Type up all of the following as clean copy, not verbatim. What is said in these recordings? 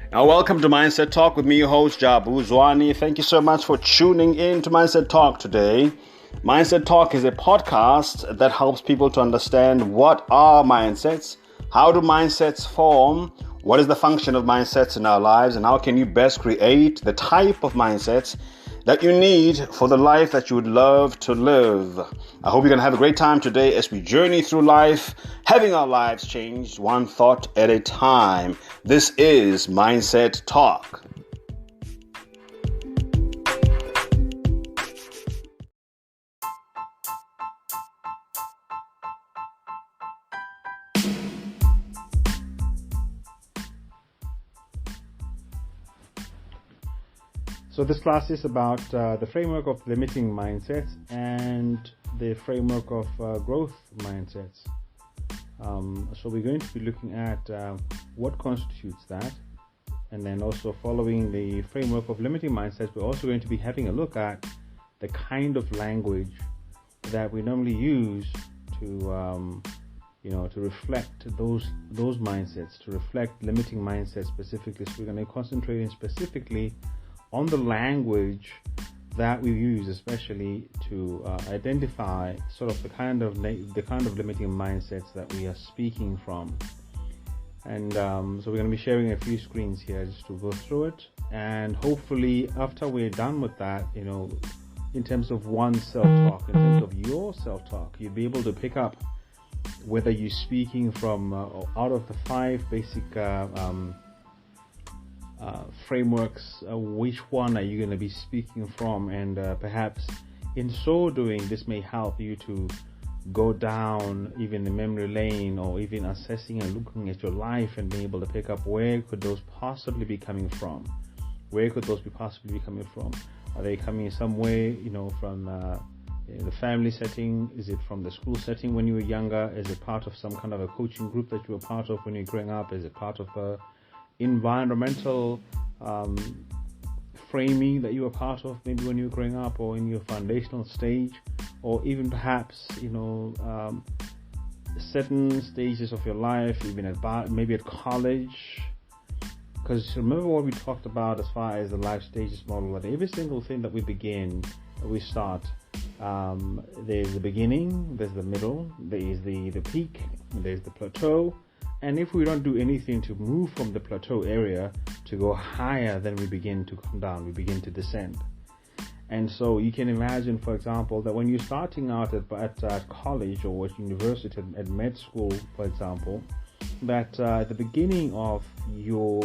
Now, welcome to Mindset Talk with me, your host, Jabu, Zwane. Thank you so much for tuning in to Mindset Talk today. Mindset Talk is a podcast that helps people to understand what are mindsets, how do mindsets form, what is the function of mindsets in our lives, and how can you best create the type of mindsets that you need for the life that you would love to live. I hope you're going to have a great time today as we journey through life, having our lives changed one thought at a time. This is Mindset Talk. So this class is about the framework of limiting mindsets and the framework of growth mindsets. So we're going to be looking at what constitutes that, and then also following the framework of limiting mindsets, we're also going to be having a look at the kind of language that we normally use to reflect those mindsets, to reflect limiting mindsets specifically. So we're going to concentrate in specifically on the language that we use, especially to identify sort of the kind of limiting mindsets that we are speaking from. And so we're going to be sharing a few screens here just to go through it, and hopefully after we're done with that, in terms of oneself talk, in terms of your self-talk, you'll be able to pick up whether you're speaking from out of the five basic frameworks, which one are you going to be speaking from, and perhaps in so doing this may help you to go down even the memory lane, or even assessing and looking at your life and being able to pick up where could those possibly be coming from. Are they coming some way from the family setting? Is it from the school setting when you were younger? Is it part of some kind of a coaching group that you were part of when you were growing up? Is it part of a environmental framing that you were part of maybe when you were growing up, or in your foundational stage, or even perhaps certain stages of your life, even maybe at college? Because remember what we talked about as far as the life stages model, that every single thing that we start, there's the beginning, there's the middle, there's the peak, there's the plateau. And if we don't do anything to move from the plateau area to go higher, then we begin to come down, we begin to descend. And so you can imagine, for example, that when you're starting out at college or at university, at med school, for example, that at the beginning of your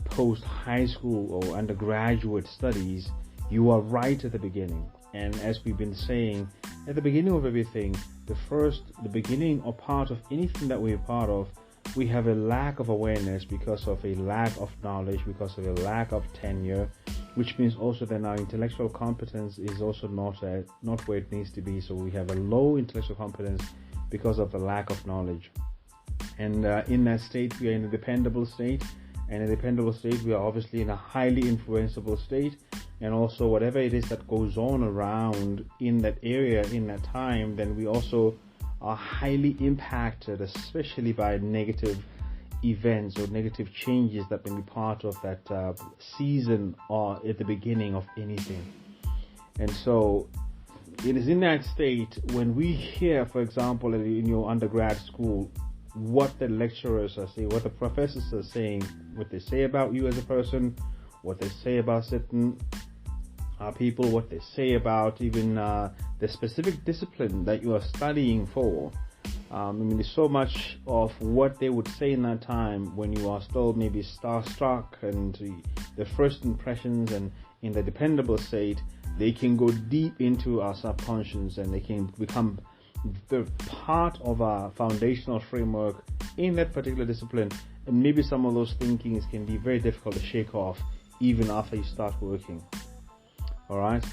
post-high school or undergraduate studies, you are right at the beginning. And as we've been saying, at the beginning of everything, the beginning or part of anything that we're part of, we have a lack of awareness because of a lack of knowledge, because of a lack of tenure, which means also that our intellectual competence is also not where it needs to be. So we have a low intellectual competence because of the lack of knowledge. And in that state, we are in a dependable state. And in a dependable state, we are obviously in a highly influenceable state. And also whatever it is that goes on around in that area, in that time, then we also are highly impacted, especially by negative events or negative changes that may be part of that season or at the beginning of anything. And so it is in that state when we hear, for example, in your undergrad school, what the lecturers are saying, what the professors are saying, what they say about you as a person, what they say about certain people, what they say about even the specific discipline that you are studying for. There's so much of what they would say in that time when you are still maybe starstruck, and the first impressions, and in the dependable state, they can go deep into our subconscious, and they can become the part of our foundational framework in that particular discipline. And maybe some of those thinkings can be very difficult to shake off even after you start working. All right,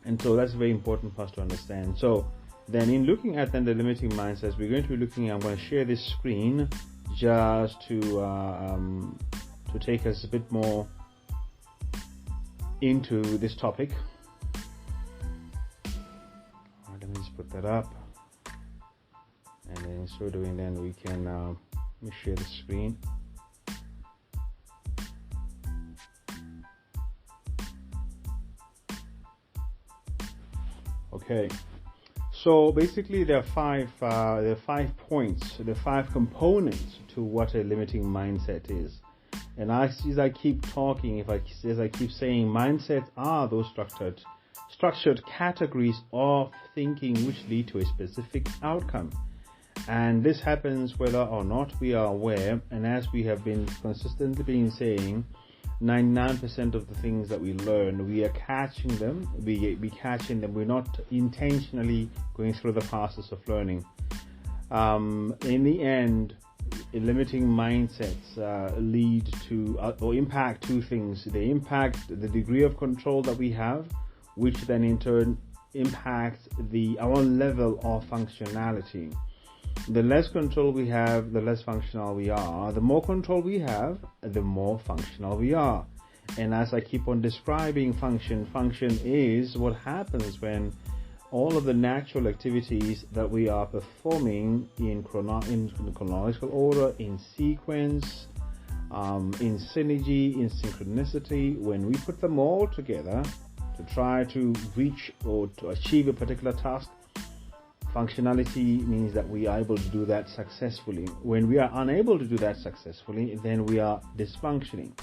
and so that's very important for us to understand. So then, in looking at then the limiting mindsets, we're going to be looking at, I'm going to share this screen just to take us a bit more into this topic. All right, let me just put that up, and then in so doing, then we can let me share the screen. Okay. So basically, there are 5 points, there are 5 components to what a limiting mindset is. And as I keep talking, as I keep saying, mindsets are those structured categories of thinking which lead to a specific outcome. And this happens whether or not we are aware. And as we have been consistently saying, 99% of the things that we learn, we are catching them. We're not intentionally going through the process of learning. In the end, limiting mindsets lead to or impact 2 things. They impact the degree of control that we have, which then in turn impacts our level of functionality. The less control we have, the less functional we are. The more control we have, the more functional we are. And as I keep on describing function is what happens when all of the natural activities that we are performing in chronological order, in sequence, in synergy, in synchronicity, when we put them all together to try to reach or to achieve a particular task, functionality means that we are able to do that successfully. When we are unable to do that successfully, then we are dysfunctioning.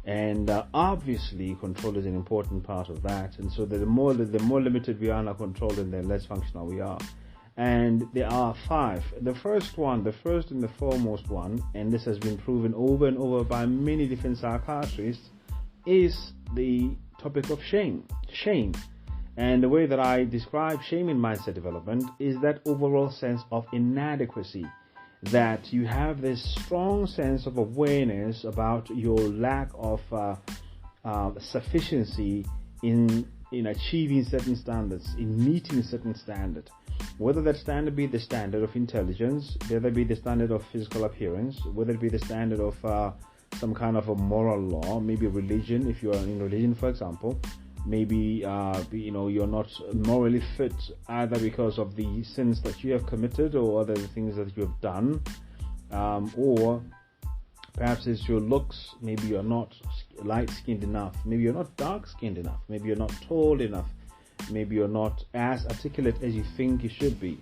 And obviously, control is an important part of that. And so the more limited we are in our control, then the less functional we are. And there are 5. The first and the foremost one, and this has been proven over and over by many different psychiatrists, is the topic of shame. Shame. And the way that I describe shame in mindset development is that overall sense of inadequacy, that you have this strong sense of awareness about your lack of sufficiency in achieving certain standards, in meeting certain standard. Whether that standard be the standard of intelligence, whether it be the standard of physical appearance, whether it be the standard of some kind of a moral law, maybe religion, if you are in religion, for example. Maybe you're not morally fit either because of the sins that you have committed or other things that you have done, or perhaps it's your looks. Maybe you're not light-skinned enough, maybe you're not dark-skinned enough, maybe you're not tall enough, maybe you're not as articulate as you think you should be.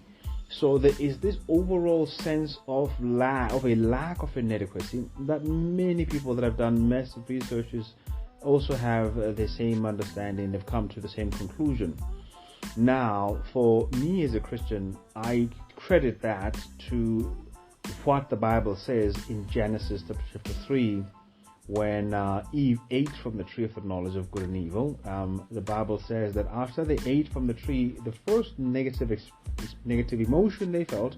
So there is this overall sense of a lack of inadequacy that many people that have done massive researches also have the same understanding. They've come to the same conclusion. Now, for me as a Christian, I credit that to what the Bible says in Genesis chapter 3, when Eve ate from the tree of the knowledge of good and evil. The Bible says that after they ate from the tree, the first negative emotion they felt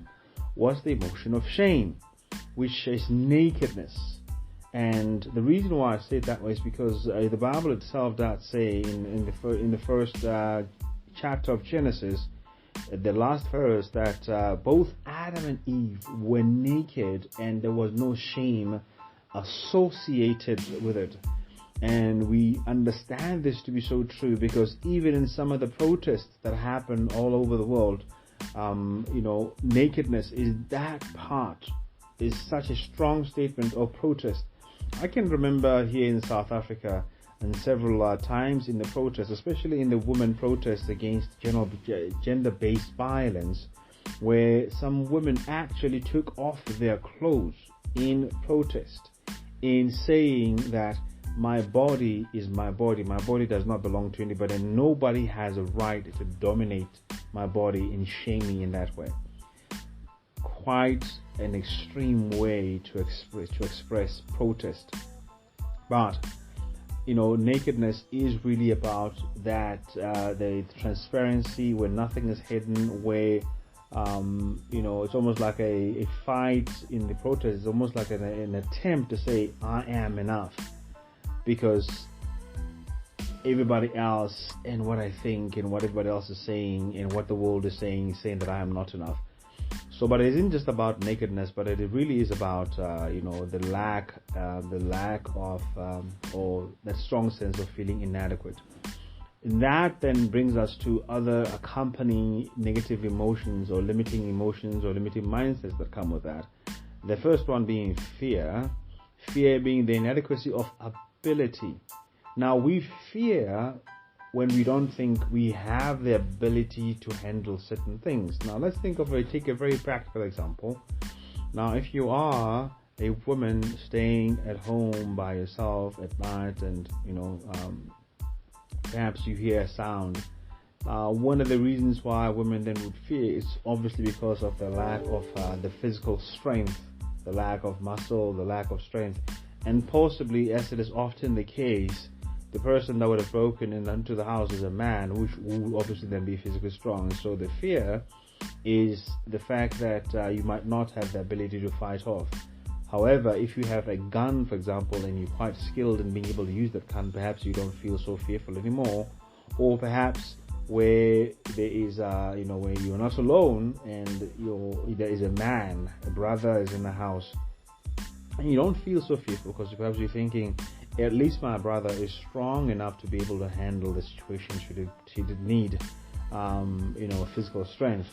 was the emotion of shame, which is nakedness. And the reason why I say it that way is because the Bible itself does say in the first chapter of Genesis, the last verse, that both Adam and Eve were naked and there was no shame associated with it. And we understand this to be so true because even in some of the protests that happen all over the world, nakedness is such a strong statement of protest. I can remember here in South Africa and several times in the protests, especially in the women protests against gender-based violence, where some women actually took off their clothes in protest, in saying that my body is my body does not belong to anybody, and nobody has a right to dominate my body and shame me in that way. Quite an extreme way to express protest. But nakedness is really about that the transparency, where nothing is hidden, where it's almost like a fight in the protest. It's almost like an attempt to say I am enough, because everybody else and what I think and what everybody else is saying and what the world is saying that I am not enough. So, but it isn't just about nakedness, but it really is about the lack of or that strong sense of feeling inadequate. And that then brings us to other accompanying negative emotions or limiting mindsets that come with that. The first one being fear being the inadequacy of ability. Now we fear when we don't think we have the ability to handle certain things. Now, let's take a very practical example. Now, if you are a woman staying at home by yourself at night, and perhaps you hear a sound, one of the reasons why women then would fear is obviously because of the lack of the physical strength, the lack of muscle, the lack of strength, and possibly, as it is often the case, the person that would have broken into the house is a man, which would obviously then be physically strong. So the fear is the fact that you might not have the ability to fight off. However, if you have a gun, for example, and you're quite skilled in being able to use that gun, perhaps you don't feel so fearful anymore. Or perhaps where there is, where you're not alone and there is a man, a brother is in the house, and you don't feel so fearful because perhaps you're thinking, at least my brother is strong enough to be able to handle the situation should it need, physical strength.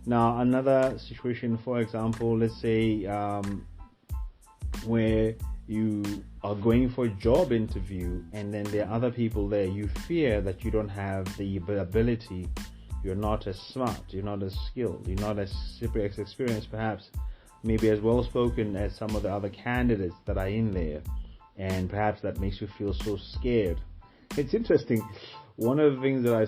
Now, another situation, for example, let's say where you are going for a job interview and then there are other people there, you fear that you don't have the ability, you're not as smart, you're not as skilled, you're not as super experienced, perhaps maybe as well spoken as some of the other candidates that are in there, and perhaps that makes you feel so scared. It's interesting. One of the things that I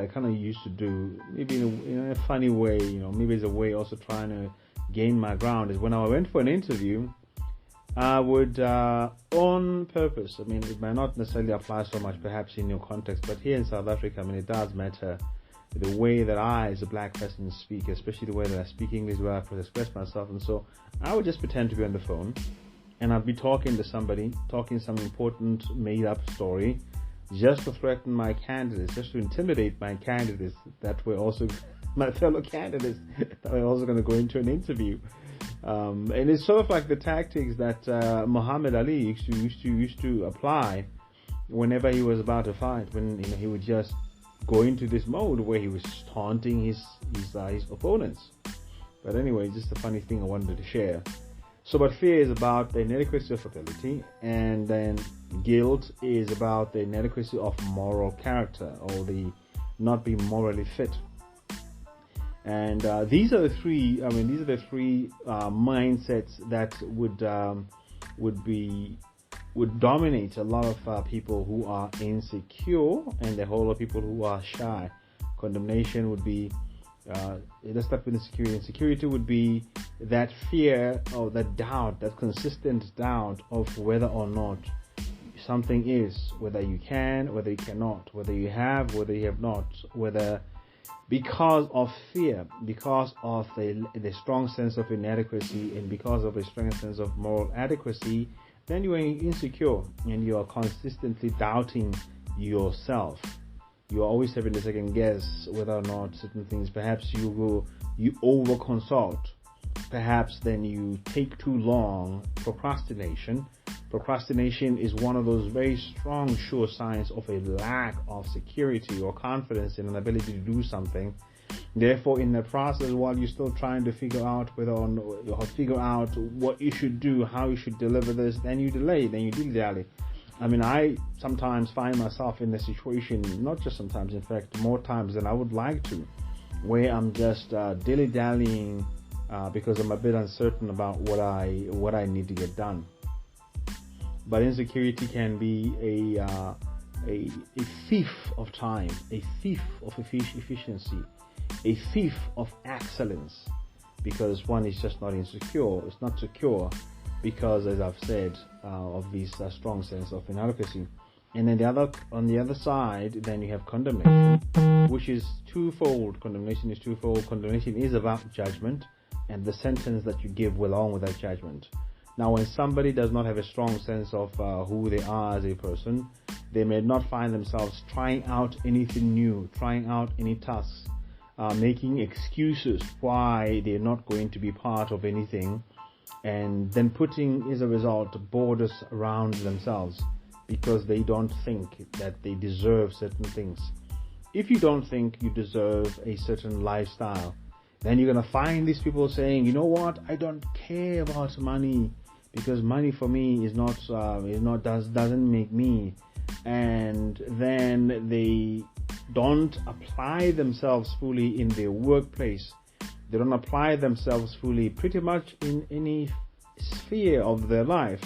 kind of used to do, maybe in a funny way, maybe it's a way also trying to gain my ground, is when I went for an interview, I would, on purpose, it might not necessarily apply so much perhaps in your context, but here in South Africa, it does matter the way that I, as a black person, speak, especially the way that I speak English, where I express myself. And so I would just pretend to be on the phone, and I'd be talking to somebody, talking some important made-up story, just to threaten my candidates, just to intimidate my candidates that were also my fellow candidates that were also going to go into an interview. And it's sort of like the tactics that Muhammad Ali used to apply whenever he was about to fight. When he would just go into this mode where he was taunting his opponents. But anyway, just a funny thing I wanted to share. So, but fear is about the inadequacy of ability, and then guilt is about the inadequacy of moral character, or the not being morally fit. And these are the three mindsets that would dominate a lot of people who are insecure, and the whole of people who are shy. Condemnation would be, let's start with insecurity. Insecurity would be that fear or that doubt, that consistent doubt of whether or not something is, whether you can, whether you cannot, whether you have, whether you have not, whether, because of fear, because of the strong sense of inadequacy, and because of a strong sense of moral adequacy, then you are insecure and you are consistently doubting yourself. You are always having a second guess whether or not certain things, perhaps you over consult, perhaps then you take too long. Procrastination is one of those very strong sure signs of a lack of security or confidence in an ability to do something. Therefore, in the process, while you're still trying to figure out what you should do, how you should deliver this, then you delay, then you dilly-dally. I sometimes find myself in a situation, not just sometimes, in fact, more times than I would like to, where I'm just dilly-dallying because I'm a bit uncertain about what I need to get done. But insecurity can be a thief of time, a thief of efficiency, a thief of excellence, because one is just not insecure. It's not secure because, as I've said, of this strong sense of inadequacy. And then on the other side, then you have condemnation, which is twofold. Condemnation is twofold. Condemnation is about judgment and the sentence that you give along with that judgment. Now, when somebody does not have a strong sense of who they are as a person, they may not find themselves trying out anything new, trying out any tasks, making excuses why they're not going to be part of anything, and then putting, as a result, borders around themselves because they don't think that they deserve certain things. If you don't think you deserve a certain lifestyle, then you're going to find these people saying, you know what, I don't care about money because money for me doesn't make me. And then they don't apply themselves fully in their workplace. They don't apply themselves fully pretty much in any sphere of their life,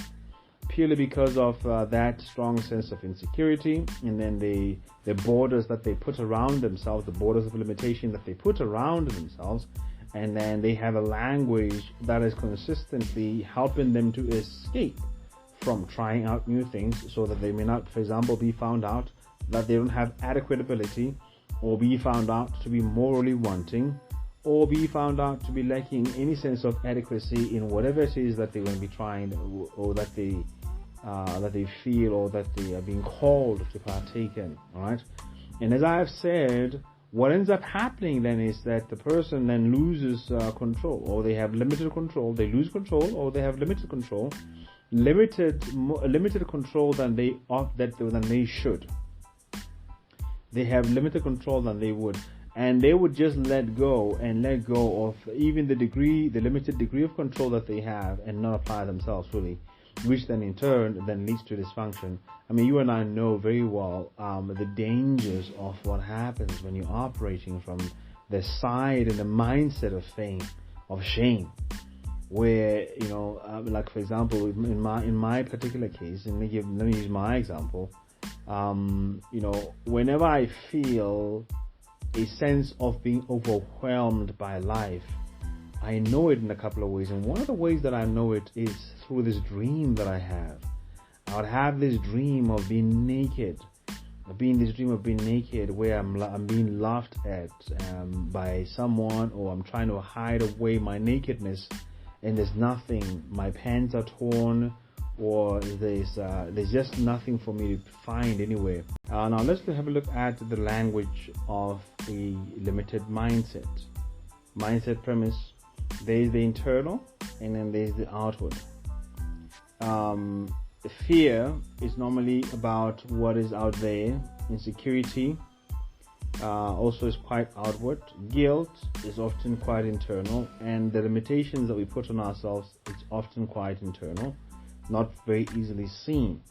purely because of that strong sense of insecurity, and then the borders that they put around themselves, the borders of limitation that they put around themselves, and then they have a language that is consistently helping them to escape from trying out new things, so that they may not, for example, be found out that they don't have adequate ability, or be found out to be morally wanting, or be found out to be lacking any sense of adequacy in whatever it is that they're going to be trying, or that they feel, or that they are being called to partake in. All right, and as I have said, what ends up happening then is that the person then loses control, or they have limited control. They lose control, or they have limited control, limited control than they should. They have limited control than they would. And they would just let go of even the limited degree of control that they have, and not apply themselves fully, which then in turn leads to dysfunction. I mean, you and I know very well the dangers of what happens when you're operating from the side and the mindset of shame, where, like for example, in my particular case, and let me use my example. Whenever I feel a sense of being overwhelmed by life, I know it in a couple of ways. And one of the ways that I know it is through this dream that I have. I would have this dream of being naked, where I'm being laughed at by someone, or I'm trying to hide away my nakedness, and there's nothing. My pants are torn, or there's just nothing for me to find anywhere. Now let's have a look at the language of a limited mindset premise. There's the internal, and then there's the outward. Fear is normally about what is out there. Insecurity also is quite outward. Guilt is often quite internal, and the limitations that we put on ourselves is often quite internal, not very easily seen.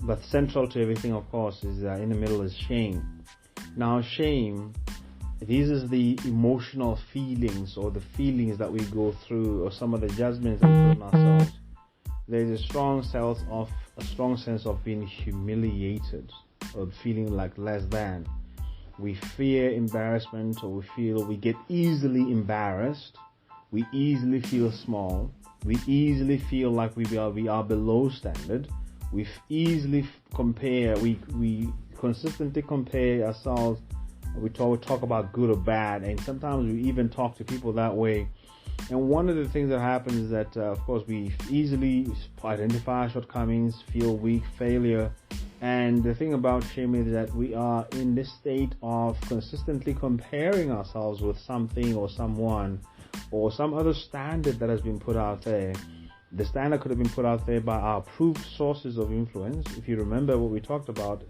But central to everything, of course, is in the middle is shame. Now, shame, these are the emotional feelings, or the feelings that we go through, or some of the judgments that we put on ourselves. There's a strong sense of being humiliated, or feeling like less than. We fear embarrassment, or we get easily embarrassed. We easily feel small. We easily feel like we are below standard. We easily compare. We consistently compare ourselves. We talk about good or bad, and sometimes we even talk to people that way. And one of the things that happens is that, of course, we easily identify shortcomings, feel weak, failure. And the thing about shame is that we are in this state of consistently comparing ourselves with something or someone, or some other standard that has been put out there. The standard could have been put out there by our approved sources of influence. If you remember what we talked about,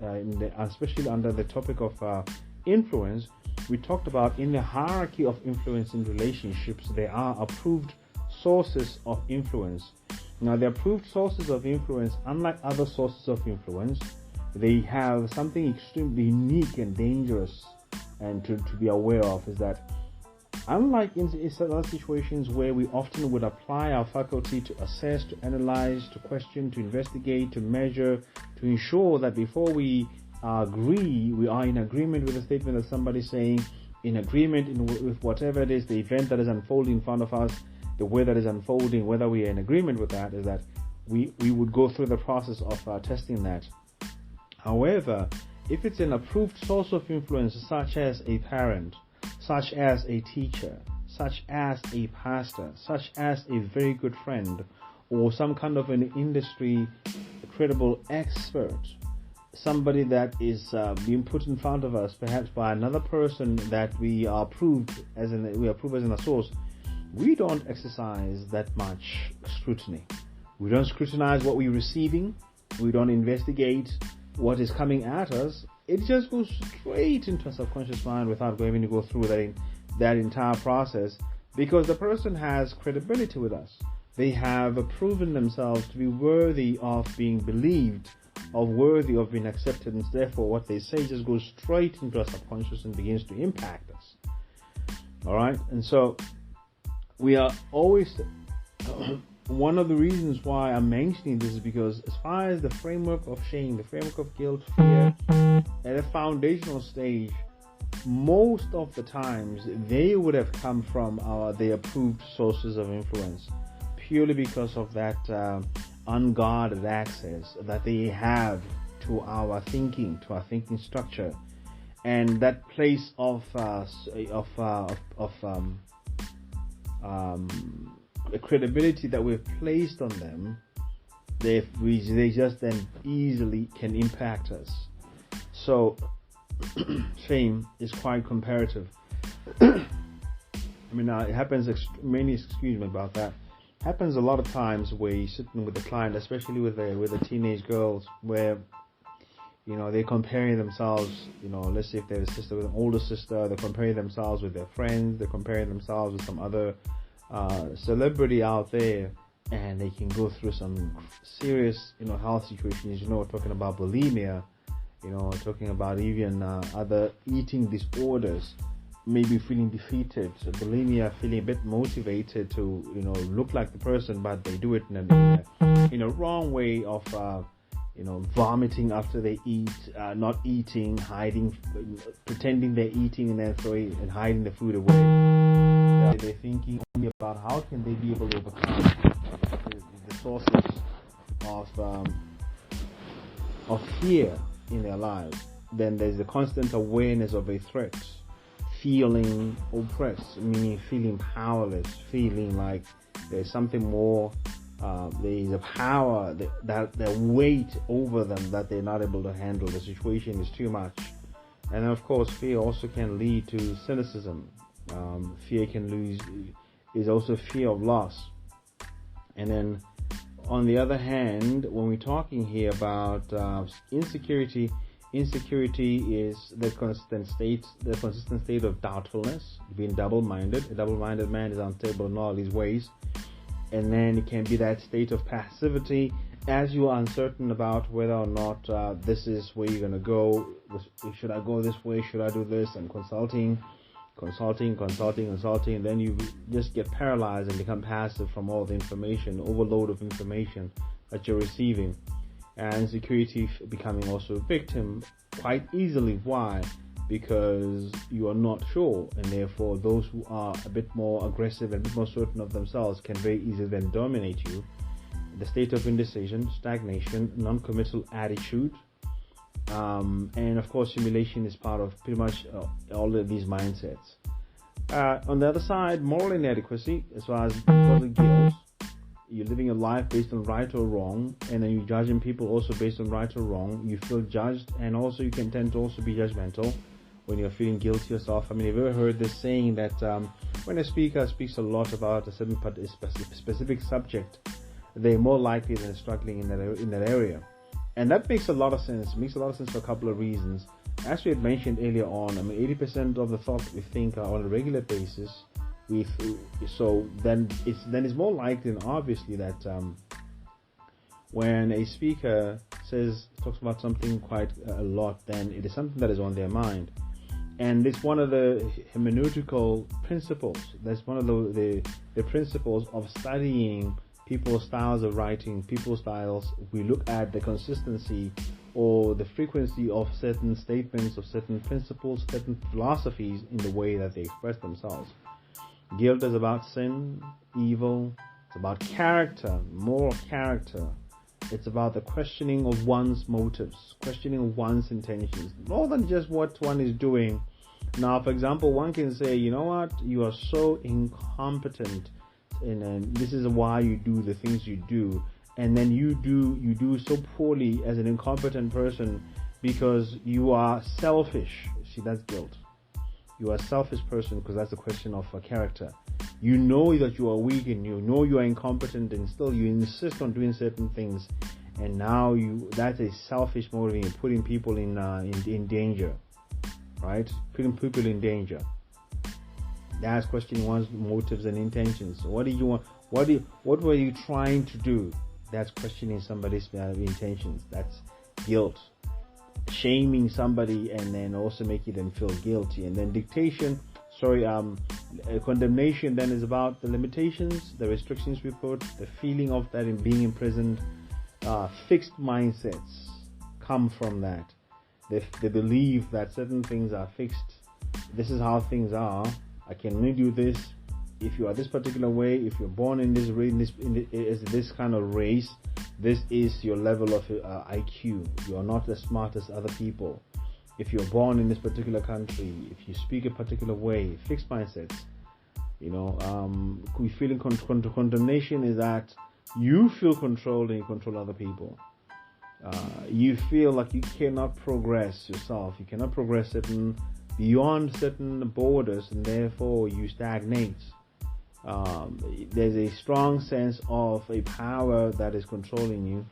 especially under the topic of influence, we talked about in the hierarchy of influence in relationships, there are approved sources of influence. Now, the approved sources of influence, unlike other sources of influence, they have something extremely unique and dangerous, and to be aware of, is that unlike in other situations where we often would apply our faculty to assess, to analyze, to question, to investigate, to measure, to ensure that before we agree, we are in agreement with the statement that somebody's saying, in agreement with whatever it is, the event that is unfolding in front of us, the way that is unfolding, whether we are in agreement with that, is that we would go through the process of testing that. However, if it's an approved source of influence, such as a parent, such as a teacher, such as a pastor, such as a very good friend, or some kind of an industry credible expert, somebody that is being put in front of us, perhaps by another person that we approve as a source, we don't exercise that much scrutiny. We don't scrutinize what we're receiving. We don't investigate what is coming at us. It just goes straight into a subconscious mind without having to go through that entire process, because the person has credibility with us. they have proven themselves to be worthy of being believed, of worthy of being accepted, and therefore what they say just goes straight into our subconscious and begins to impact us. All right, and so we are always one of the reasons why I'm mentioning this is because as far as the framework of shame, the framework of guilt, fear, at a foundational stage, most of the times they would have come from the approved sources of influence, purely because of that unguarded access that they have to our thinking structure, and that place of the credibility that we've placed on them. They just then easily can impact us. So shame is quite comparative. I mean, it happens. Excuse me about that. Happens a lot of times where you're sitting with the client, especially with the teenage girls, where they're comparing themselves. Let's say if they're a sister with an older sister, they're comparing themselves with their friends. They're comparing themselves with some other celebrity out there, and they can go through some serious health situations. We're talking about bulimia. Talking about even other eating disorders, maybe feeling defeated. So bulimia, feeling a bit motivated to look like the person, but they do it in a wrong way of vomiting after they eat, not eating, hiding, pretending they're eating and then throwing and hiding the food away. They're thinking only about how can they be able to overcome the sources of fear in their lives. Then there's the constant awareness of a threat, feeling oppressed, meaning feeling powerless, feeling like there's something more, there's a power that weight over them that they're not able to handle. The situation is too much. And of course, fear also can lead to cynicism. Fear is also fear of loss. And then on the other hand, when we're talking here about insecurity is the consistent state of doubtfulness, being double-minded. A double-minded man is unstable in all his ways. And then it can be that state of passivity as you are uncertain about whether or not this is where you're going to go. Should I go this way? Should I do this? And consulting. Then you just get paralyzed and become passive from all the information, overload of information that you're receiving. And insecurity becoming also a victim quite easily. Why? Because you are not sure, and therefore those who are a bit more aggressive and a bit more certain of themselves can very easily then dominate you. The state of indecision, stagnation, non-committal attitude, and of course simulation is part of pretty much all of these mindsets. On the other side, moral inadequacy, as far as because of guilt. You're living a life based on right or wrong, and then you're judging people also based on right or wrong. You feel judged, and also you can tend to also be judgmental when you're feeling guilty yourself. I mean, have you ever heard this saying that when a speaker speaks a lot about a certain specific subject, they're more likely than struggling in that area? And that makes a lot of sense. It makes a lot of sense for a couple of reasons. As we had mentioned earlier on, 80% of the thoughts we think are on a regular basis. So then it's more likely than obviously that when a speaker talks about something quite a lot, then it is something that is on their mind. And it's one of the hermeneutical principles. That's one of the principles of studying people's styles of writing, people's styles. We look at the consistency or the frequency of certain statements, of certain principles, certain philosophies in the way that they express themselves. Guilt is about sin, evil. It's about character, moral character. It's about the questioning of one's motives, questioning of one's intentions, more than just what one is doing. Now, for example, one can say, you know what, you are so incompetent, and this is why you do the things you do. And then you do so poorly as an incompetent person because you are selfish. See, that's guilt. You are a selfish person because that's a question of character. You know that you are weak and you know you are incompetent, and still you insist on doing certain things. And now that's a selfish motive. You're putting people in danger, right? Putting people in danger. That's questioning one's motives and intentions. What do you want? What were you trying to do? That's questioning somebody's intentions. That's guilt. Shaming somebody and then also making them feel guilty. And then condemnation then is about the limitations, the restrictions we put, the feeling of that in being imprisoned. Fixed mindsets come from that. They believe that certain things are fixed. This is how things are. I can only do this if you are this particular way. If you're born in this this kind of race, this is your level of IQ. You are not as smart as other people. If you're born in this particular country, if you speak a particular way, fixed mindsets. We feel condemnation is that you feel controlled and you control other people. You feel like you cannot progress yourself. You cannot progress beyond certain borders, and therefore you stagnate. There's a strong sense of a power that is controlling you,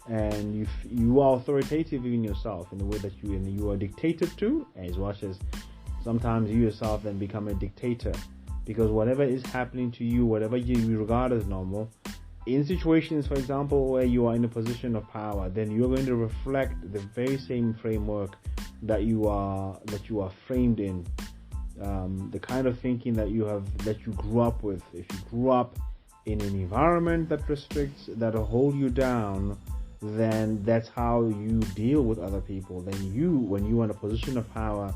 and you are authoritative in yourself in the way that you are dictated to, as much as sometimes you yourself then become a dictator, because whatever is happening to you, whatever you regard as normal, in situations, for example, where you are in a position of power, then you're going to reflect the very same framework that you are framed in. The kind of thinking that you grew up with. If you grew up in an environment that restricts, that'll hold you down, then that's how you deal with other people. Then when you are in a position of power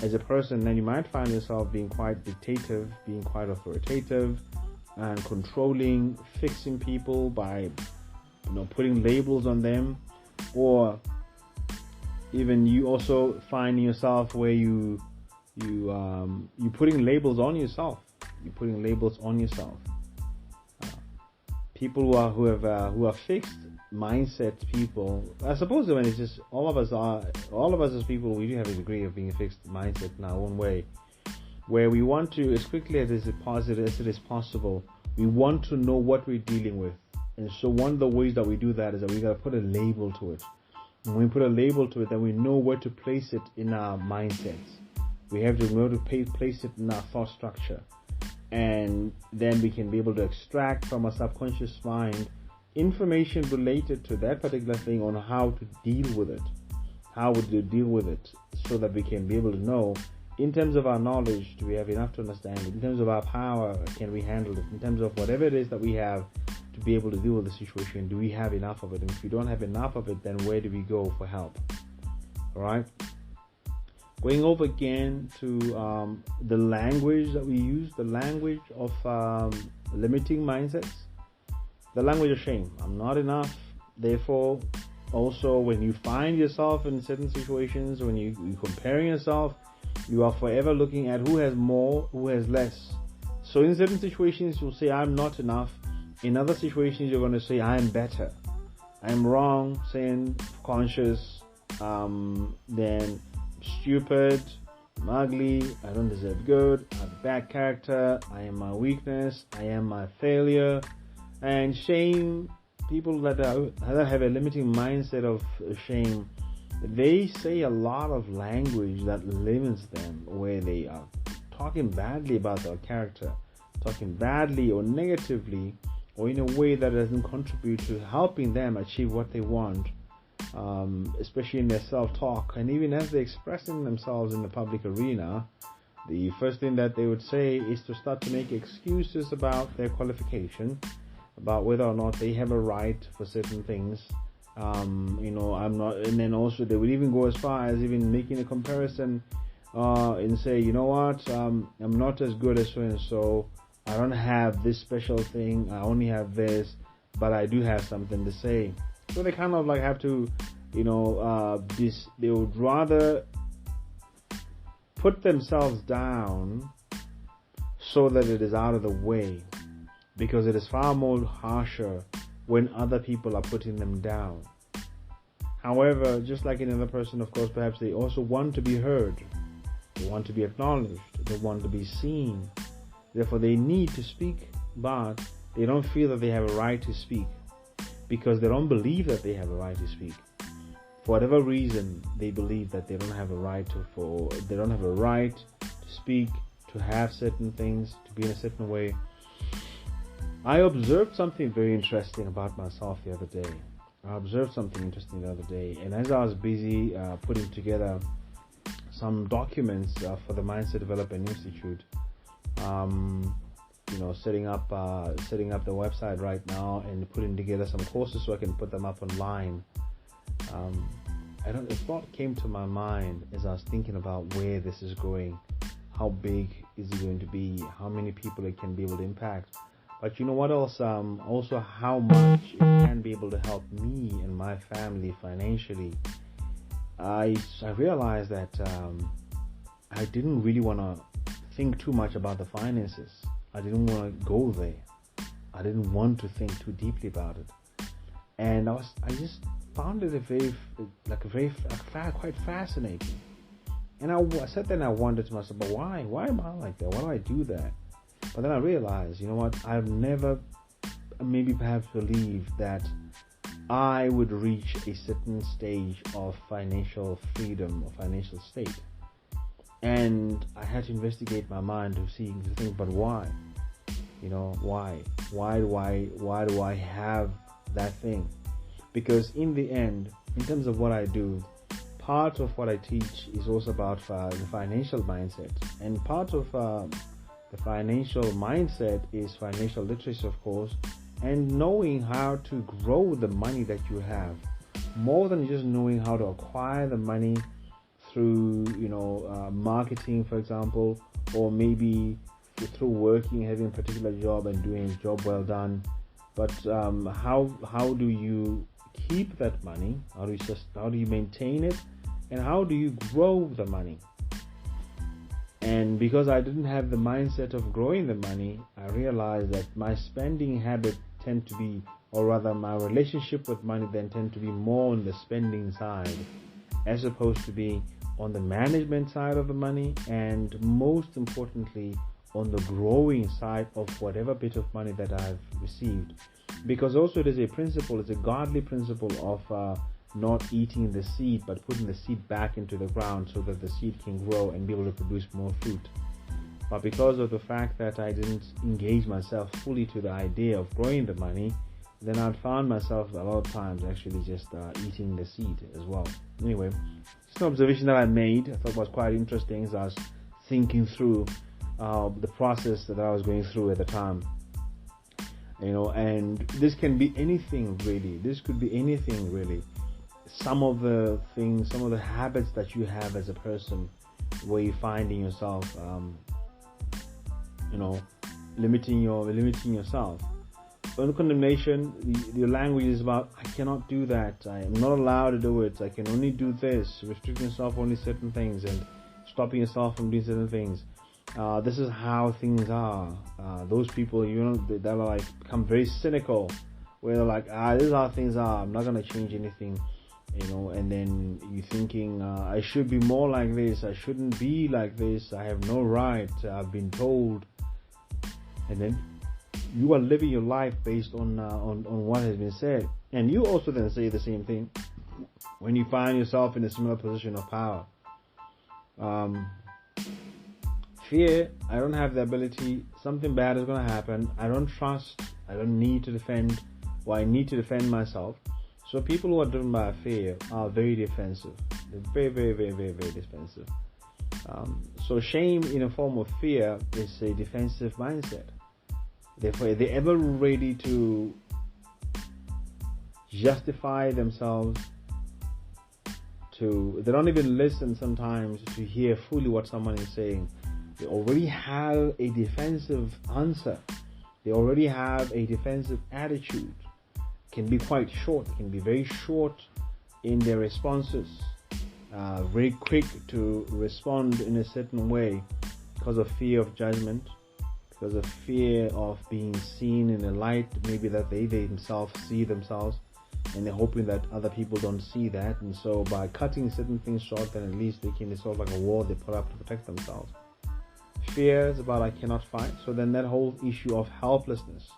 as a person, then you might find yourself being quite dictative, being quite authoritative, and controlling, fixing people by putting labels on them, or even you also find yourself where you putting labels on yourself. You're putting labels on yourself. People who are fixed mindset people. I suppose when it's just all of us as people, we do have a degree of being a fixed mindset in our own way, where we want to, as quickly as it is possible, we want to know what we're dealing with. And so one of the ways that we do that is that we got to put a label to it. When we put a label to it, then we know where to place it in our mindsets. We have to know to place it in our thought structure. And then we can be able to extract from our subconscious mind information related to that particular thing on how to deal with it. How would you deal with it, so that we can be able to know, in terms of our knowledge, do we have enough to understand it? In terms of our power, can we handle it? In terms of whatever it is that we have to be able to deal with the situation, do we have enough of it? And if we don't have enough of it, then where do we go for help? All right. Going over again to the language that we use, the language of limiting mindsets, the language of shame. I'm not enough. Therefore, also when you find yourself in certain situations, when you're comparing yourself, you are forever looking at who has more, who has less. So in certain situations, you'll say, I'm not enough. In other situations, you're going to say, I'm better. I'm wrong, sin, conscious, then stupid, I'm ugly, I don't deserve good, I have bad character, I am my weakness, I am my failure. And shame, people that have a limiting mindset of shame, they say a lot of language that limits them, where they are talking badly about their character, talking badly or negatively, or in a way that doesn't contribute to helping them achieve what they want, especially in their self-talk. And even as they're expressing themselves in the public arena, the first thing that they would say is to start to make excuses about their qualification, about whether or not they have a right for certain things. I'm not, and then also they would even go as far as even making a comparison and say, you know what, I'm not as good as so and so. I don't have this special thing. I only have this, but I do have something to say. So they kind of like have to, they would rather put themselves down so that it is out of the way, because it is far more harsher when other people are putting them down. However, just like another person, of course, perhaps they also want to be heard. They want to be acknowledged. They want to be seen. Therefore, they need to speak, but they don't feel that they have a right to speak, because they don't believe that they have a right to speak. For whatever reason, they believe that they don't have a right to speak, to have certain things, to be in a certain way. I observed something very interesting about myself the other day. And as I was busy putting together some documents for the Mindset Development Institute, setting up the website right now and putting together some courses so I can put them up online. A thought came to my mind as I was thinking about where this is going. How big is it going to be? How many people it can be able to impact? But you know what else? Also how much it can be able to help me and my family financially. I realized that I didn't really want to think too much about the finances. I didn't want to go there. I didn't want to think too deeply about it. And I just found it quite fascinating. And I sat there and I wondered to myself, but why? Why am I like that? Why do I do that? But then I realized, you know what? I've never, maybe perhaps believed that I would reach a certain stage of financial freedom or financial state. And I had to investigate my mind to think, but why? Why? Why do I have that thing? Because in the end, in terms of what I do, part of what I teach is also about the financial mindset. And part of the financial mindset is financial literacy, of course, and knowing how to grow the money that you have, more than just knowing how to acquire the money through, marketing, for example, or maybe through working, having a particular job and doing a job well done. But how do you keep that money? How do you maintain it? And how do you grow the money? And because I didn't have the mindset of growing the money, I realized that my spending habit tend to be, or rather my relationship with money then tend to be more on the spending side, as opposed to be on the management side of the money, and most importantly, on the growing side of whatever bit of money that I've received. Because also it is it's a godly principle of not eating the seed, but putting the seed back into the ground so that the seed can grow and be able to produce more fruit. But because of the fact that I didn't engage myself fully to the idea of growing the money, then I'd found myself a lot of times actually just eating the seed as well. Anyway, it's an observation that I made. I thought was quite interesting as I was thinking through the process that I was going through at the time. And this can be anything really. This could be anything really. Some of the habits that you have as a person, where you're finding yourself, limiting yourself. On condemnation, the language is about, I cannot do that. I am not allowed to do it. I can only do this. Restricting yourself only certain things and stopping yourself from doing certain things. This is how things are. Those people, that are like become very cynical, where they're like, this is how things are. I'm not gonna change anything. And then you're thinking, I should be more like this. I shouldn't be like this. I have no right. I've been told. And then you are living your life based on what has been said. And you also then say the same thing when you find yourself in a similar position of power. Fear, I don't have the ability. Something bad is going to happen. I don't trust. I don't need to defend. I need to defend myself. So people who are driven by fear are very defensive. They're very, very, very, very, very defensive. So shame in a form of fear is a defensive mindset. Therefore, they're ever ready to justify themselves. They don't even listen sometimes to hear fully what someone is saying. They already have a defensive answer. They already have a defensive attitude. Can be quite short, can be very short in their responses, very quick to respond in a certain way because of fear of judgment, because of fear of being seen in a light maybe that they themselves see themselves, and they're hoping that other people don't see that. And so by cutting certain things short, then at least it's sort of like a wall they put up to protect themselves. Fear is about I cannot fight. So then that whole issue of helplessness,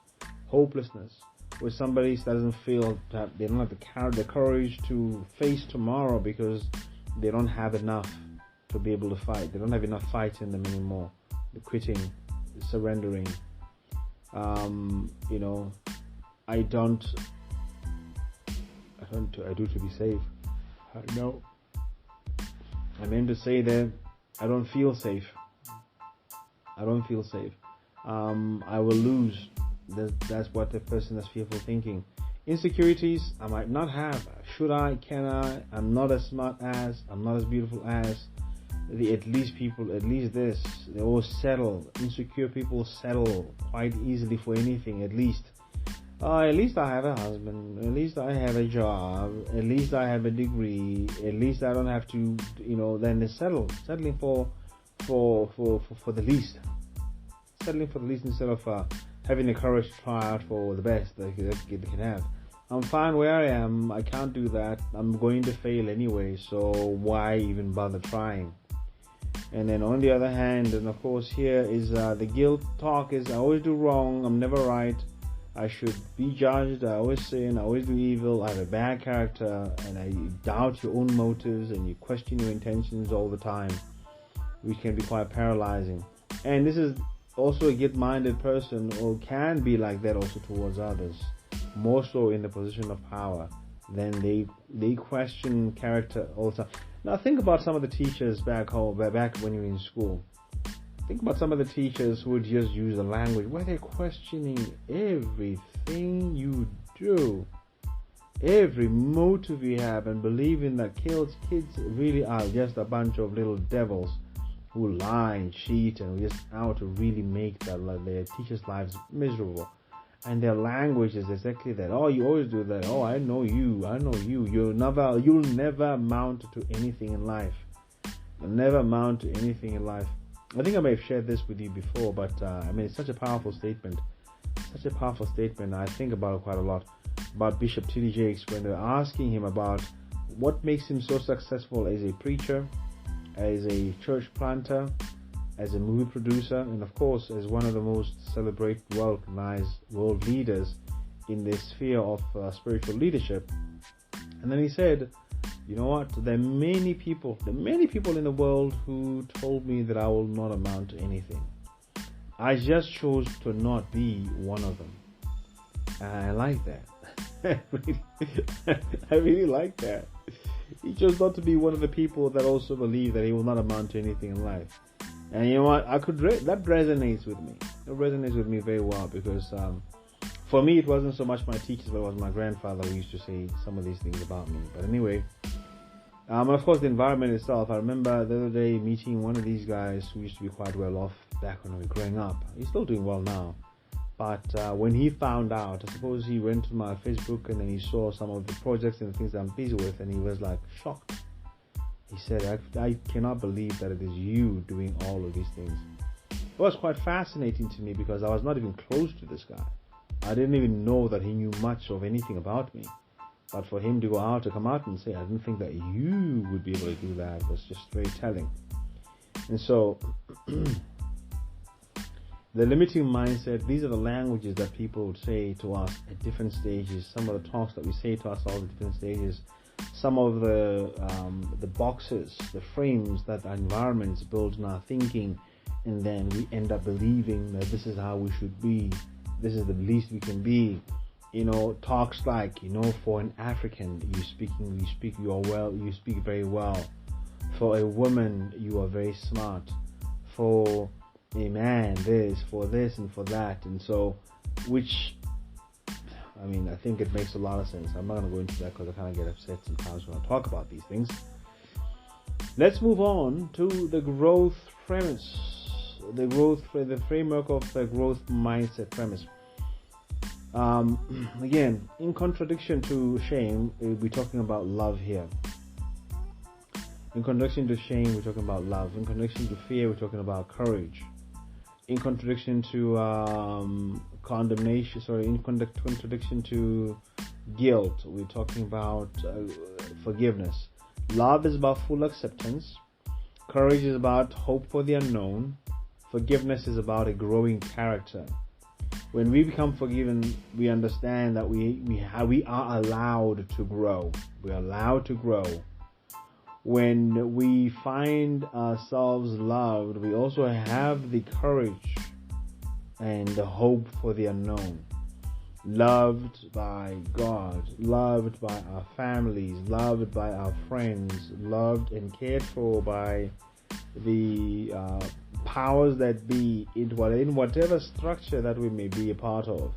hopelessness, where somebody doesn't feel that they don't have the courage to face tomorrow because they don't have enough to be able to fight. They don't have enough fight in them anymore. the quitting, the surrendering. You know, I do to be safe. No, I meant to say that I don't feel safe. I don't feel safe. I will lose. That's what the person is fearful thinking. Insecurities, I might not have. Should I? Can I? I'm not as smart as. I'm not as beautiful as. At least this. They all settle. Insecure people settle quite easily for anything. At least I have a husband. At least I have a job. At least I have a degree. At least I don't have to. Then they settling for the least. Settling for the least instead of having the courage to try out for the best that they can have. I'm fine where I am. I can't do that. I'm going to fail anyway, so why even bother trying? And then on the other hand, and of course here is the guilt talk is I always do wrong. I'm never right. I should be judged. I always sin. I always do evil. I have a bad character, and I doubt your own motives, and you question your intentions all the time, which can be quite paralyzing. And this is also a guilt-minded person, or can be like that also towards others, more so in the position of power. Then they question character all the time. Now think about some of the teachers back home, back when you were in school. Think about some of the teachers who would just use the language where they're questioning everything you do, every motive you have, and believing that kids really are just a bunch of little devils who lie and cheat and just out to really make their teachers' lives miserable. And their language is exactly that. Oh, you always do that. Oh, I know you. You'll never amount to anything in life. You'll never amount to anything in life. I think I may have shared this with you before, but it's such a powerful statement. I think about it quite a lot. About Bishop T.D. Jakes when they're asking him about what makes him so successful as a preacher, as a church planter, as a movie producer, and of course as one of the most celebrated, well-recognized world leaders in the sphere of spiritual leadership. And then he said, you know what, there are many people in the world who told me that I will not amount to anything. I just chose to not be one of them. And I like that. I really like that. He chose not to be one of the people that also believe that he will not amount to anything in life. And you know what? That resonates with me. It resonates with me very well because for me it wasn't so much my teachers, but it was my grandfather who used to say some of these things about me. But anyway, of course the environment itself. I remember the other day meeting one of these guys who used to be quite well off back when we were growing up. He's still doing well now. But when he found out, I suppose he went to my Facebook and then he saw some of the projects and the things I'm busy with, and he was like shocked. He said, I cannot believe that it is you doing all of these things. It was quite fascinating to me because I was not even close to this guy. I didn't even know that he knew much of anything about me. But for him to come out and say, I didn't think that you would be able to do that, was just very telling. And so the limiting mindset, these are the languages that people would say to us at different stages. Some of the talks that we say to ourselves at different stages. Some of the boxes, the frames that our environments build in our thinking, and then we end up believing that this is how we should be. This is the least we can be. Talks like, for an African, you speak very well. For a woman, you are very smart. For a man, for this and for that, and so, which, I think it makes a lot of sense. I'm not going to go into that because I kind of get upset sometimes when I talk about these things. Let's move on to the growth premise, the framework of the growth mindset premise. Again, in contradiction to shame, we're talking about love here. In contradiction to shame, we're talking about love. In contradiction to fear, we're talking about courage. In contradiction to contradiction to guilt, we're talking about forgiveness. Love is about full acceptance. Courage is about hope for the unknown. Forgiveness is about a growing character. When we become forgiven, we understand that we are allowed to grow. We are allowed to grow. When we find ourselves loved, we also have the courage and the hope for the unknown. Loved by God, loved by our families, loved by our friends, loved and cared for by the powers that be in whatever structure that we may be a part of.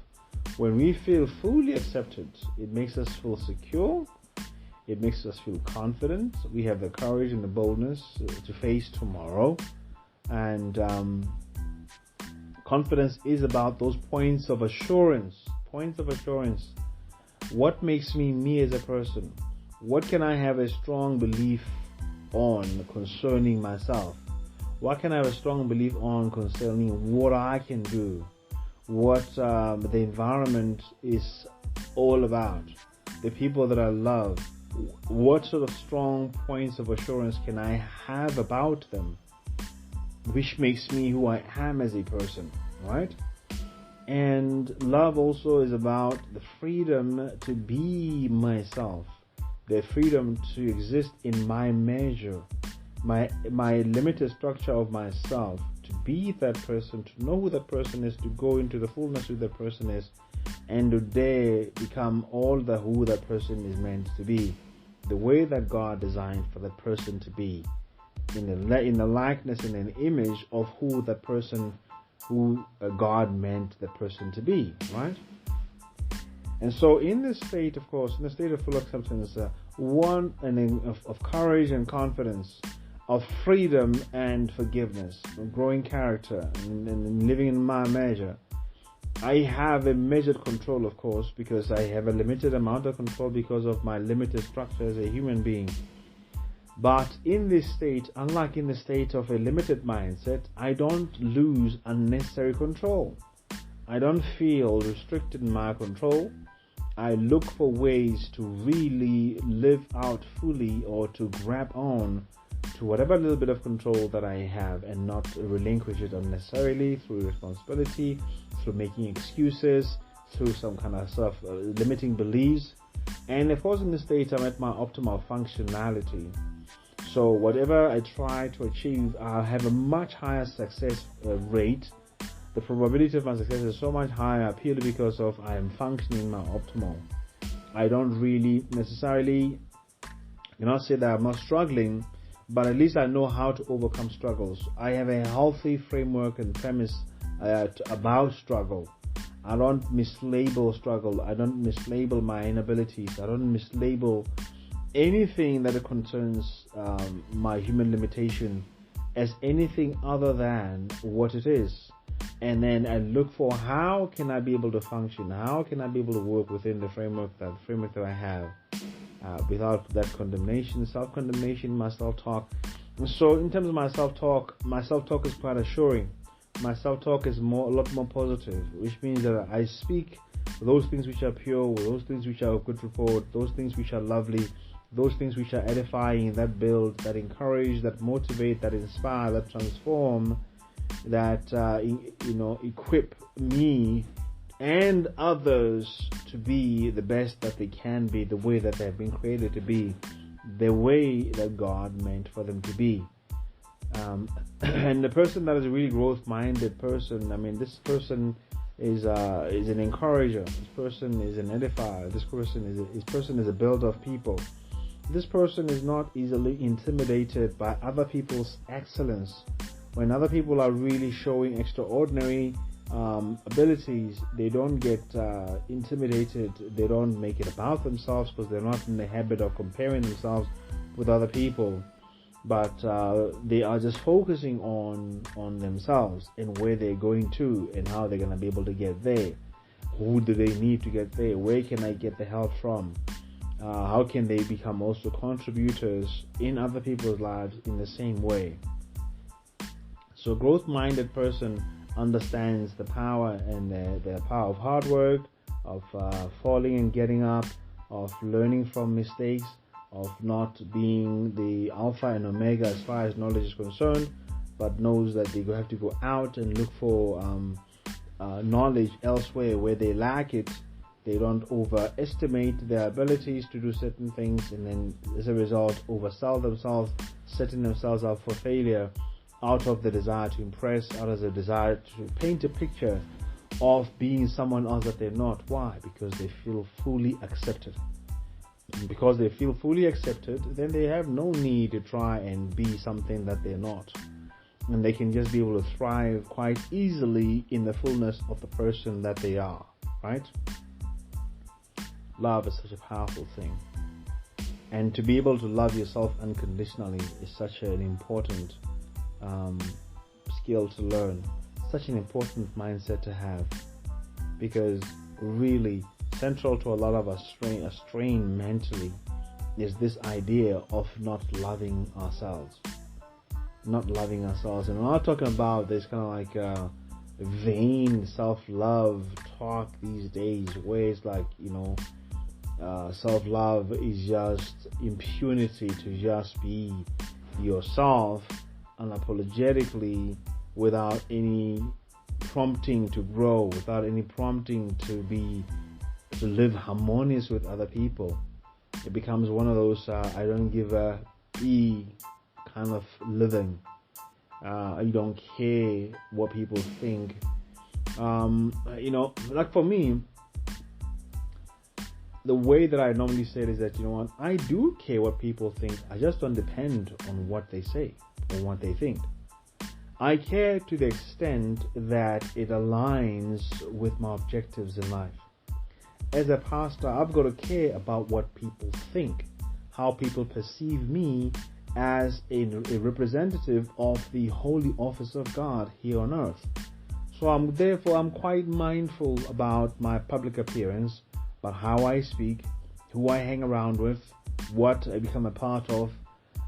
When we feel fully accepted, it makes us feel secure, it makes us feel confident, we have the courage and the boldness to face tomorrow. And confidence is about those points of assurance. What makes me as a person? What can I have a strong belief on concerning myself? What can I have a strong belief on concerning what I can do? What the environment is all about? The people that I love? What sort of strong points of assurance can I have about them? Which makes me who I am as a person, right? And love also is about the freedom to be myself, the freedom to exist in my measure, my limited structure of myself, to be that person, to know who that person is, to go into the fullness who that person is, and to dare become all the who that person is meant to be, the way that God designed for that person to be, in the likeness and an image of who that person, who God meant the person to be, right? And so in this state, of course, in the state of full acceptance, of courage and confidence, of freedom and forgiveness, of growing character and living in my measure, I have a measured control, of course, because I have a limited amount of control because of my limited structure as a human being. But in this state, unlike in the state of a limited mindset, I don't lose unnecessary control. I don't feel restricted in my control. I look for ways to really live out fully or to grab on to whatever little bit of control that I have and not relinquish it unnecessarily through responsibility, through making excuses, through some kind of self-limiting beliefs. And of course, in this state, I'm at my optimal functionality. So whatever I try to achieve, I have a much higher success rate. The probability of my success is so much higher purely because of I am functioning my optimal. I don't really necessarily, say that I'm not struggling, but at least I know how to overcome struggles. I have a healthy framework and premise about struggle. I don't mislabel struggle. I don't mislabel my inabilities. I don't mislabel anything that concerns my human limitation as anything other than what it is. And then I look for how can I be able to function? How can I be able to work within the framework that I have without that condemnation, self-condemnation, my self-talk. So in terms of my self-talk is quite assuring. My self-talk is a lot more positive, which means that I speak those things which are pure, those things which are of good report, those things which are lovely, those things which are edifying, that build, that encourage, that motivate, that inspire, that transform, that equip me and others to be the best that they can be, the way that they've been created to be, the way that God meant for them to be. And the person that is a really growth-minded person, this person is an encourager. This person is an edifier. This person is a builder of people. This person is not easily intimidated by other people's excellence. When other people are really showing extraordinary abilities, they don't get intimidated. They don't make it about themselves because they're not in the habit of comparing themselves with other people. But they are just focusing on themselves and where they're going to and how they're going to be able to get there. Who do they need to get there? Where can I get the help from? How can they become also contributors in other people's lives in the same way? So growth-minded person understands the power and the power of hard work, of falling and getting up, of learning from mistakes, of not being the alpha and omega as far as knowledge is concerned, but knows that they have to go out and look for knowledge elsewhere where they lack it, They don't overestimate their abilities to do certain things, and then as a result oversell themselves, setting themselves up for failure out of the desire to impress, out of the desire to paint a picture of being someone else that they're not. Why? Because they feel fully accepted. And because they feel fully accepted, then they have no need to try and be something that they're not. And they can just be able to thrive quite easily in the fullness of the person that they are, right? Love is such a powerful thing. And to be able to love yourself unconditionally is such an important skill to learn, such an important mindset to have, because really central to a lot of us strain mentally is this idea of not loving ourselves. And I'm not talking about this kind of like vain self-love talk these days where it's like, self-love is just impunity to just be yourself unapologetically without any prompting to grow, without any prompting to live harmonious with other people. It becomes one of those I don't give a B kind of living. You don't care what people think. Like for me, the way that I normally say it is that, I do care what people think. I just don't depend on what they say or what they think. I care to the extent that it aligns with my objectives in life. As a pastor, I've got to care about what people think, how people perceive me as a representative of the holy office of God here on earth. So I'm quite mindful about my public appearance, about how I speak, who I hang around with, what I become a part of,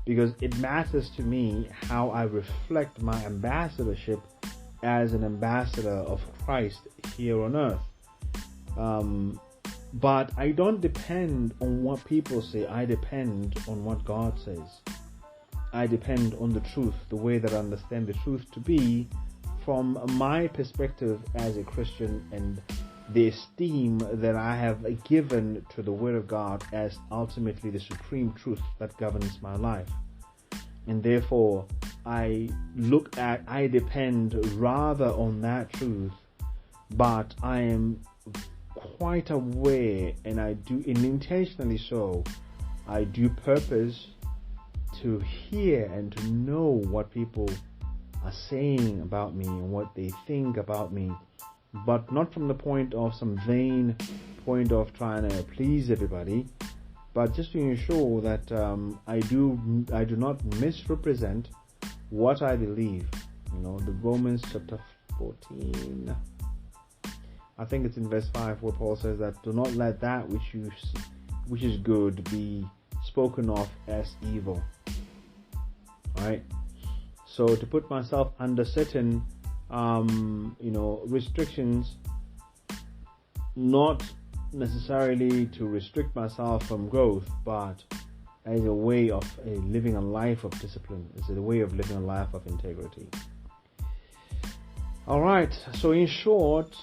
because it matters to me how I reflect my ambassadorship as an ambassador of Christ here on earth. But I don't depend on what people say. I depend on what God says. I depend on the truth, the way that I understand the truth to be from my perspective as a Christian, and the esteem that I have given to the Word of God as ultimately the supreme truth that governs my life. And therefore, I depend rather on that truth, but I am quite aware, and intentionally so, I do purpose to hear and to know what people are saying about me and what they think about me, but not from the point of some vain point of trying to please everybody, but just to ensure that I do not misrepresent what I believe. The Romans chapter 14, I think it's in verse 5, where Paul says that do not let that which is good be spoken of as evil. Right? So to put myself under certain restrictions, not necessarily to restrict myself from growth, but as a way of living a life of discipline, as a way of living a life of integrity. Alright, so in short,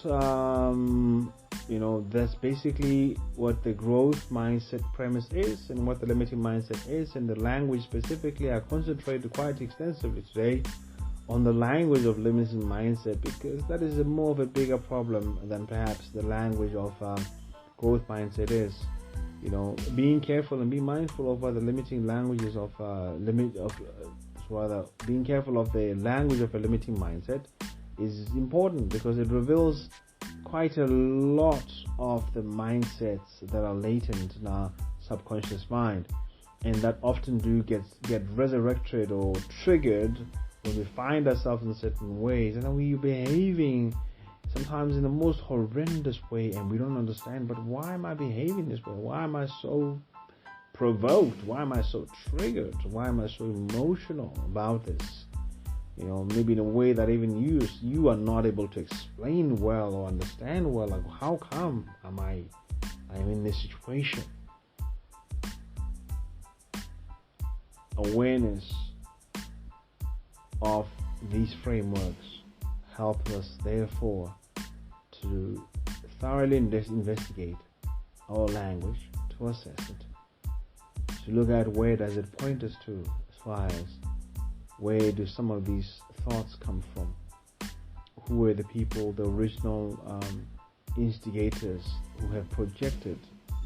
that's basically what the growth mindset premise is and what the limiting mindset is. And the language specifically, I concentrated quite extensively today on the language of limiting mindset, because that is more of a bigger problem than perhaps the language of growth mindset is. Being careful and be mindful of what the limiting languages of being careful of the language of a limiting mindset is important, because it reveals quite a lot of the mindsets that are latent in our subconscious mind, and that often do get resurrected or triggered when we find ourselves in certain ways, and then we're behaving sometimes in the most horrendous way, and we don't understand, but why am I behaving this way? Why am I so provoked? Why am I so triggered? Why am I so emotional about this? Maybe in a way that even you are not able to explain well or understand well. Like, how come I'm in this situation? Awareness of these frameworks help us, therefore, to thoroughly investigate our language, to assess it, to look at where does it point us to, as far as where do some of these thoughts come from, who were the people, the original instigators who have projected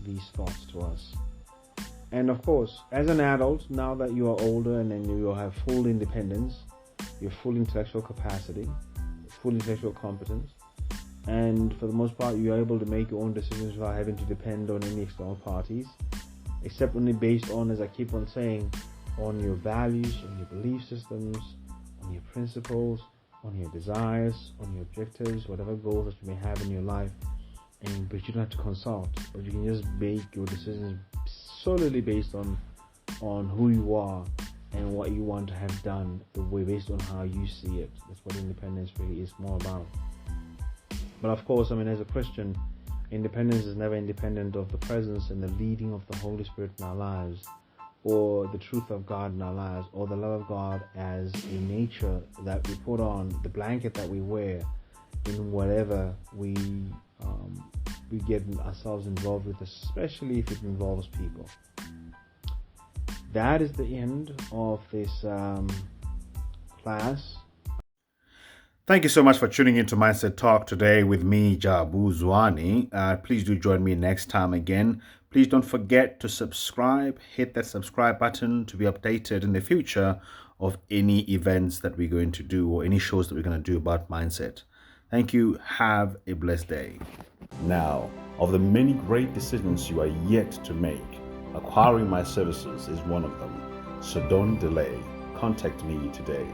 these thoughts to us. And of course, as an adult, now that you are older and then you have full independence, your full intellectual capacity, full intellectual competence, and for the most part you are able to make your own decisions without having to depend on any external parties, except only based on, as I keep on saying, on your values, on your belief systems, on your principles, on your desires, on your objectives, whatever goals that you may have in your life. But you don't have to consult, but you can just make your decisions solely based on who you are and what you want to have done, the way based on how you see it. That's what independence really is more about. But of course, as a Christian, independence is never independent of the presence and the leading of the Holy Spirit in our lives, or the truth of God in our lives, or the love of God as a nature that we put on, the blanket that we wear in whatever we get ourselves involved with, especially if it involves people. That is the end of this class. Thank you so much for tuning into Mindset Talk today with me, Jabu Zwane. Please do join me next time again. Please don't forget to subscribe. Hit that subscribe button to be updated in the future of any events that we're going to do or any shows that we're going to do about mindset. Thank you. Have a blessed day. Now, of the many great decisions you are yet to make, acquiring my services is one of them. So don't delay. Contact me today.